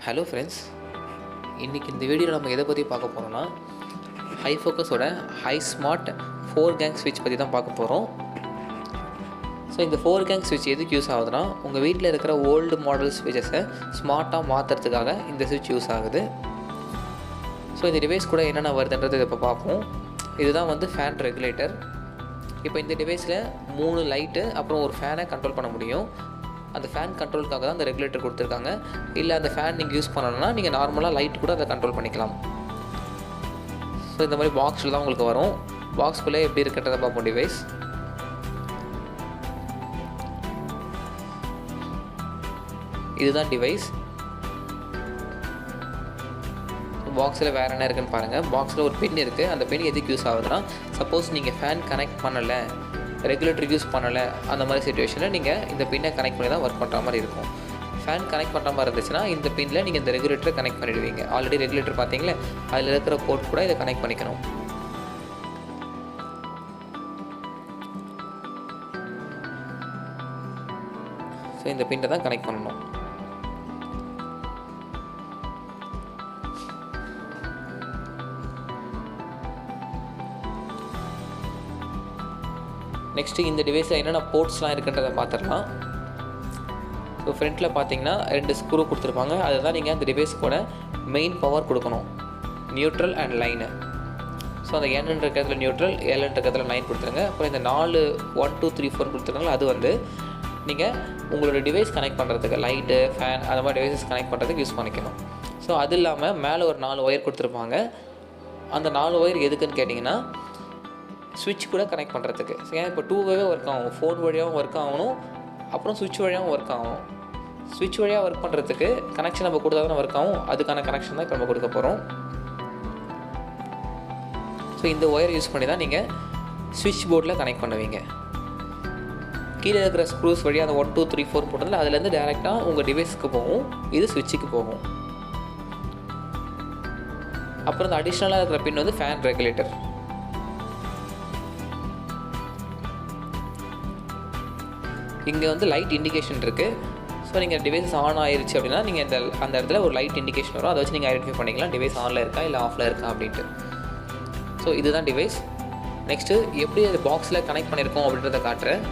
Hello friends, இன்றைக்கி இந்த வீடியோவில் நம்ம எதை பற்றி பார்க்க போகிறோம்னா ஹைஃபோக்கஸோட ஹை ஸ்மார்ட் 4 கேங் ஸ்விட்ச் பற்றி தான் பார்க்க போகிறோம். ஸோ இந்த 4 கேங் ஸ்விட்ச் எதுக்கு யூஸ் ஆகுதுன்னா, உங்கள் வீட்டில் இருக்கிற ஓல்டு மாடல் ஸ்விட்சஸை ஸ்மார்ட்டாக மாற்றுறதுக்காக இந்த ஸ்விட்ச் யூஸ் ஆகுது. ஸோ இந்த டிவைஸ் கூட என்னென்ன வருதுன்றது இப்போ பார்ப்போம். இதுதான் வந்து ஃபேன் ரெகுலேட்டர். இப்போ இந்த டிவைஸில் 3 லைட்டு அப்புறம் ஒரு ஃபேனை கண்ட்ரோல் பண்ண முடியும். அந்த ஃபேன் கண்ட்ரோலுக்காக தான் அந்த ரெகுலேட்டர் கொடுத்துருக்காங்க. இல்லை அந்த ஃபேன் நீங்கள் யூஸ் பண்ணணும்னா நீங்கள் நார்மலாக லைட் கூட அதை கண்ட்ரோல் பண்ணிக்கலாம். ஸோ இந்த மாதிரி பாக்ஸில் தான் உங்களுக்கு வரும். பாக்ஸ்குள்ளே எப்படி இருக்குன்றதை பார்ப்போம். டிவைஸ் இதுதான் டிவைஸ். பாக்ஸில் வேறு என்ன இருக்குன்னு பாருங்கள். பாக்ஸில் ஒரு பென் இருக்குது. அந்த பென் எதுக்கு யூஸ் ஆகுதுன்னா, சப்போஸ் நீங்கள் ஃபேன் கனெக்ட் பண்ணலை, ரெகுலேட்டர் யூஸ் பண்ணலை, அந்த மாதிரி சிச்சுவேஷனில் நீங்கள் இந்த பின்னை கனெக்ட் பண்ணி தான் ஒர்க் பண்ணுற மாதிரி இருக்கும். ஃபேன் கனெக்ட் பண்ணுற மாதிரி இருந்துச்சுன்னா இந்த பின்னில் நீங்கள் இந்த ரெகுலேட்டரை கனெக்ட் பண்ணிவிடுவீங்க. ஆல்ரெடி ரெகுலேட்டர் பார்த்தீங்களே, அதில் இருக்கிற போர்ட் கூட இதை கனெக்ட் பண்ணிக்கணும். ஸோ இந்த பின்னை தான் கனெக்ட் பண்ணணும். நெக்ஸ்ட்டு இந்த டிவைஸில் என்னென்ன போர்ட்ஸ்லாம் இருக்குன்றதை பார்த்துடலாம். ஸோ ஃப்ரண்ட்டில் பார்த்தீங்கன்னா 2 ஸ்க்ரூ கொடுத்துருப்பாங்க. அதுதான் நீங்கள் அந்த டிவைஸ்க்கோட மெயின் பவர் கொடுக்கணும், நியூட்ரல் அண்ட் லைனு. ஸோ அந்த N இருக்கிறதுல நியூட்ரல், L இருக்கிறதுல லைன் கொடுத்துருங்க. அப்புறம் இந்த 4 1 2 3 4 கொடுத்துருக்காங்களா, அது வந்து நீங்கள் உங்களோட டிவைஸ் கனெக்ட் பண்ணுறதுக்கு, லைட்டு, ஃபேன் அந்த மாதிரி டிவைஸஸ் கனெக்ட் பண்ணுறதுக்கு யூஸ் பண்ணிக்கணும். ஸோ அது இல்லாமல் மேலே ஒரு 4 ஒயர் கொடுத்துருப்பாங்க. அந்த 4 ஒயர் எதுக்குன்னு கேட்டிங்கன்னா, ஸ்விட்ச் கூட கனெக்ட் பண்ணுறதுக்கு. ஏன் இப்போ 2 வேவே ஒர்க் ஆகும், ஃபோன் வழியாகவும் ஒர்க் ஆகணும், அப்புறம் ஸ்விட்ச் வழியாகவும் ஒர்க் ஆகணும். ஸ்விட்ச் வழியாக ஒர்க் பண்ணுறதுக்கு கனெக்ஷன் நம்ம கொடுத்தா தான் ஒர்க் ஆகும். அதுக்கான கனெக்ஷன் தான் இப்போ நம்ம கொடுக்க போகிறோம். ஸோ இந்த ஒயர் யூஸ் பண்ணி தான் நீங்கள் ஸ்விட்ச் போர்டில் கனெக்ட் பண்ணுவீங்க. கீழே இருக்கிற ஸ்க்ரூஸ் வழியாக அந்த 1 2 3 4 போட்டதில் அதுலேருந்து டேரெக்டாக உங்கள் டிவைஸுக்கு போகும், இது ஸ்விட்சுக்கு போகும். அப்புறம் இந்த அடிஷ்னலாக இருக்கிற பின் வந்து ஃபேன் ரெகுலேட்டர். இங்கே வந்து லைட் இண்டிகேஷன் இருக்குது. ஸோ நீங்கள் டிவைஸ் ஆன் ஆயிடுச்சு அப்படின்னா நீங்கள் அந்த இடத்துல ஒரு லைட் இண்டிகேஷன் வரும். அதை வச்சு நீங்கள் ஐடென்டிஃபை பண்ணிக்கலாம் டிவைஸ் ஆனில் இருக்கா இல்லை ஆஃபில் இருக்கா அப்படின்ட்டு. ஸோ இதுதான் டிவைஸ். நெக்ஸ்ட்டு எப்படி அது பாக்ஸில் கனெக்ட் பண்ணியிருக்கோம் அப்படின்றத காட்டுறேன்.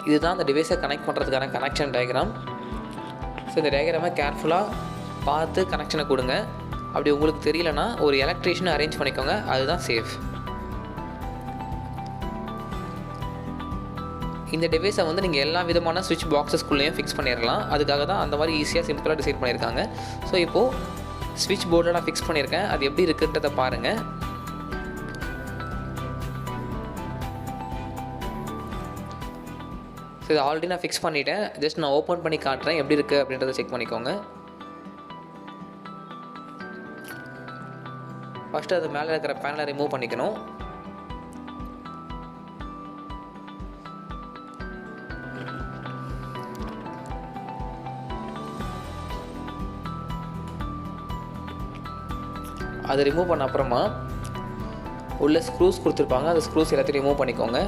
இதுதான் அந்த டிவைஸை கனெக்ட் பண்ணுறதுக்கான கனெக்ஷன் டயக்ராம். ஸோ இந்த டயக்ராமை கேர்ஃபுல்லாக பார்த்து கனெக்ஷனை கொடுங்க. அப்படி உங்களுக்கு தெரியலனா ஒரு எலக்ட்ரீஷியனை அரேஞ்ச் பண்ணிக்கோங்க, அதுதான் சேஃப். இந்த டிவைஸை வந்து நீங்கள் எல்லா விதமான ஸ்விட்ச் பாக்ஸஸ்குள்ளேயும் ஃபிக்ஸ் பண்ணிடலாம். அதுக்காக தான் அந்த மாதிரி ஈஸியாக சிம்பிளாக டிசைன் பண்ணியிருக்காங்க. ஸோ இப்போது ஸ்விட்ச் போர்டில் நான் ஃபிக்ஸ் பண்ணியிருக்கேன். அது எப்படி இருக்குன்றதை பாருங்கள். ஸோ இது ஆல்ரெடி நான் ஃபிக்ஸ் பண்ணிவிட்டேன். ஜஸ்ட் நான் ஓப்பன் பண்ணி காட்டுறேன் எப்படி இருக்குது அப்படின்றத செக் பண்ணிக்கோங்க. ஃபஸ்ட்டு அது மேலே இருக்கிற பேனலை ரிமூவ் பண்ணிக்கணும். அதை ரிமூவ் பண்ண அப்புறமா உள்ள ஸ்க்ரூஸ் கொடுத்துருப்பாங்க. அந்த ஸ்க்ரூஸ் எல்லாத்தையும் ரிமூவ் பண்ணிக்கோங்க.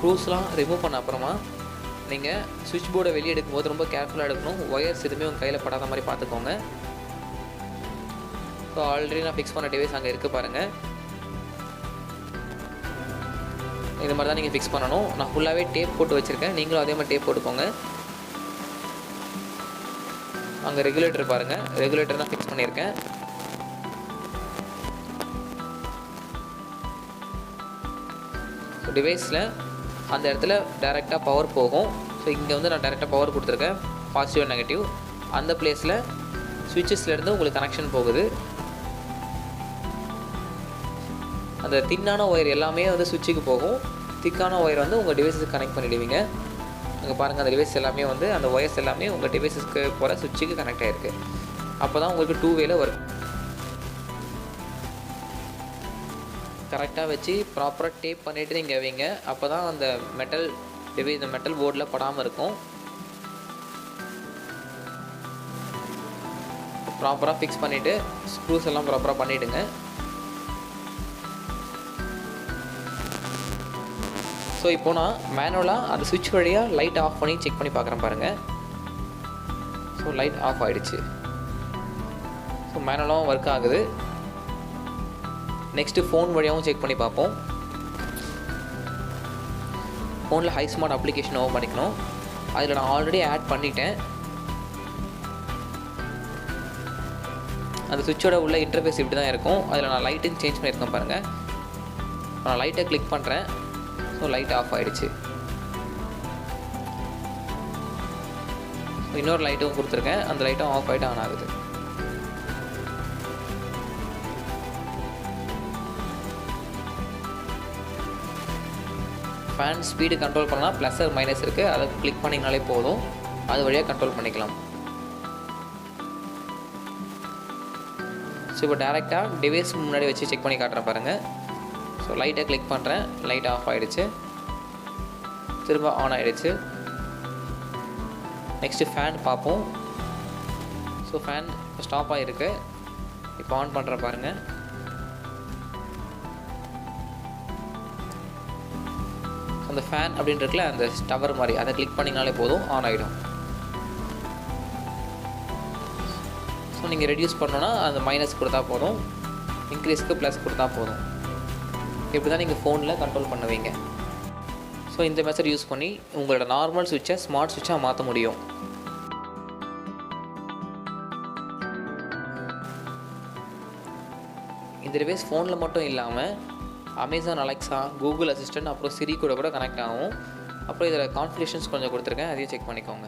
ஸ்க்ரூஸ்லாம் ரிமூவ் பண்ண அப்புறமா நீங்கள் ஸ்விட்ச் போர்டை வெளியே எடுக்கும்போது ரொம்ப கேர்ஃபுல்லாக எடுக்கணும். ஒயர்ஸ் எதுவுமே உங்கள் கையில் படாத மாதிரி பார்த்துக்கோங்க. ஸோ ஆல்ரெடி நான் ஃபிக்ஸ் பண்ண டிவைஸ் அங்கே இருக்குது பாருங்கள். இது மாதிரி தான் நீங்கள் ஃபிக்ஸ் பண்ணணும். நான் ஃபுல்லாகவே டேப் போட்டு வச்சுருக்கேன். நீங்களும் அதே மாதிரி டேப் போட்டுக்கோங்க. அங்கே ரெகுலேட்டர் பாருங்கள், ரெகுலேட்டர் தான் ஃபிக்ஸ் பண்ணியிருக்கேன். டிவைஸில் அந்த இடத்துல டைரெக்டாக பவர் போகும். ஸோ இங்கே வந்து நான் டைரெக்டாக பவர் கொடுத்துருக்கேன், பாசிட்டிவ் நெகட்டிவ். அந்த பிளேஸில் சுவிட்சஸ்லேருந்து உங்களுக்கு கனெக்ஷன் போகுது. அந்த தின்னான ஒயர் எல்லாமே வந்து சுவிட்சுக்கு போகும். திக்கான ஒயர் வந்து உங்கள் டிவைஸுக்கு கனெக்ட் பண்ணிவிடுவீங்க. அங்கே பாருங்கள், அந்த டிவைஸ் எல்லாமே வந்து அந்த ஒயர்ஸ் எல்லாமே உங்கள் டிவைஸஸ்க்கு போகிற சுவிட்சுக்கு கனெக்ட் ஆகிருக்கு. அப்போ தான் உங்களுக்கு 2 வேல வரும். கரெக்டாக வச்சு ப்ராப்பராக டேப் பண்ணிவிட்டு நீங்கள் வைங்க. அப்போ தான் அந்த இந்த மெட்டல் போர்டில் படாமல் இருக்கும். ப்ராப்பராக ஃபிக்ஸ் பண்ணிவிட்டு ஸ்க்ரூஸ் எல்லாம் ப்ராப்பராக பண்ணிவிடுங்க. ஸோ இப்போ நான் மேனுவலாக அந்த சுவிட்ச் வழியாக லைட் ஆஃப் பண்ணி செக் பண்ணி பார்க்குறேன் பாருங்கள். ஸோ லைட் ஆஃப் ஆகிடுச்சு. ஸோ மேனுவலாகவும் ஒர்க் ஆகுது. நெக்ஸ்ட்டு ஃபோன் வழியாகவும் செக் பண்ணி பார்ப்போம். ஃபோனில் ஹை ஸ்மார்ட் அப்ளிகேஷன் ஓப்பன் பண்ணிக்கணும். அதில் நான் ஆல்ரெடி ஆட் பண்ணிட்டேன். அந்த சுவிட்சோட உள்ள இன்டர்ஃபேஸ் இப்படி தான் இருக்கும். அதில் நான் லைட்டுன்னு சேஞ்ச் பண்ணியிருக்கேன் பாருங்கள். நான் லைட்டை கிளிக் பண்ணுறேன். ஸோ லைட் ஆஃப் ஆகிடுச்சு. இன்னொரு லைட்டும் கொடுத்துருக்கேன். அந்த லைட்டும் ஆஃப் ஆகிட்டு ஆன் ஆகுது. ஃபேன் ஸ்பீடு கண்ட்ரோல் பண்ணால் ப்ளஸ் ஆர் மைனஸ் இருக்குது. அதை கிளிக் பண்ணிங்கனாலே போதும். அது வழியாக கண்ட்ரோல் பண்ணிக்கலாம். ஸோ இப்போ டேரெக்டாக டிவைஸ் முன்னாடி வச்சு செக் பண்ணி காட்டுறேன் பாருங்கள். ஸோ லைட்டை கிளிக் பண்ணுறேன். லைட் ஆஃப் ஆகிடுச்சு. திரும்ப ஆன் ஆகிடுச்சு. நெக்ஸ்ட்டு ஃபேன் பார்ப்போம். ஸோ ஃபேன் ஸ்டாப் ஆகிருக்கு. இப்போ ஆன் பண்ணுறேன் பாருங்கள். அந்த ஃபேன் அப்படின்றதுல அந்த டவர் மாதிரி அதை கிளிக் பண்ணிங்கனாலே போதும், ஆன் ஆகிடும். ஸோ நீங்கள் ரெடியூஸ் பண்ணோன்னா அந்த மைனஸ் கொடுத்தா போதும், இன்க்ரீஸ்க்கு ப்ளஸ் கொடுத்தா போதும். இப்படி தான் நீங்கள் ஃபோனில் கண்ட்ரோல் பண்ணுவீங்க. ஸோ இந்த மெத்தட் யூஸ் பண்ணி உங்களோட நார்மல் சுவிட்சை ஸ்மார்ட் சுவிட்சாக மாற்ற முடியும். இந்த டிவைஸ் ஃபோனில் மட்டும் இல்லாமல் அமேசான் அலெக்ஸா, கூகுள் அசிஸ்டன்ட், அப்புறம் சிரி கூட கனெக்ட் ஆகும். அப்புறம் இதில் கான்ஃபிகரேஷன்ஸ் கொஞ்சம் கொடுத்துருக்கேன், அதையும் செக் பண்ணிக்கோங்க.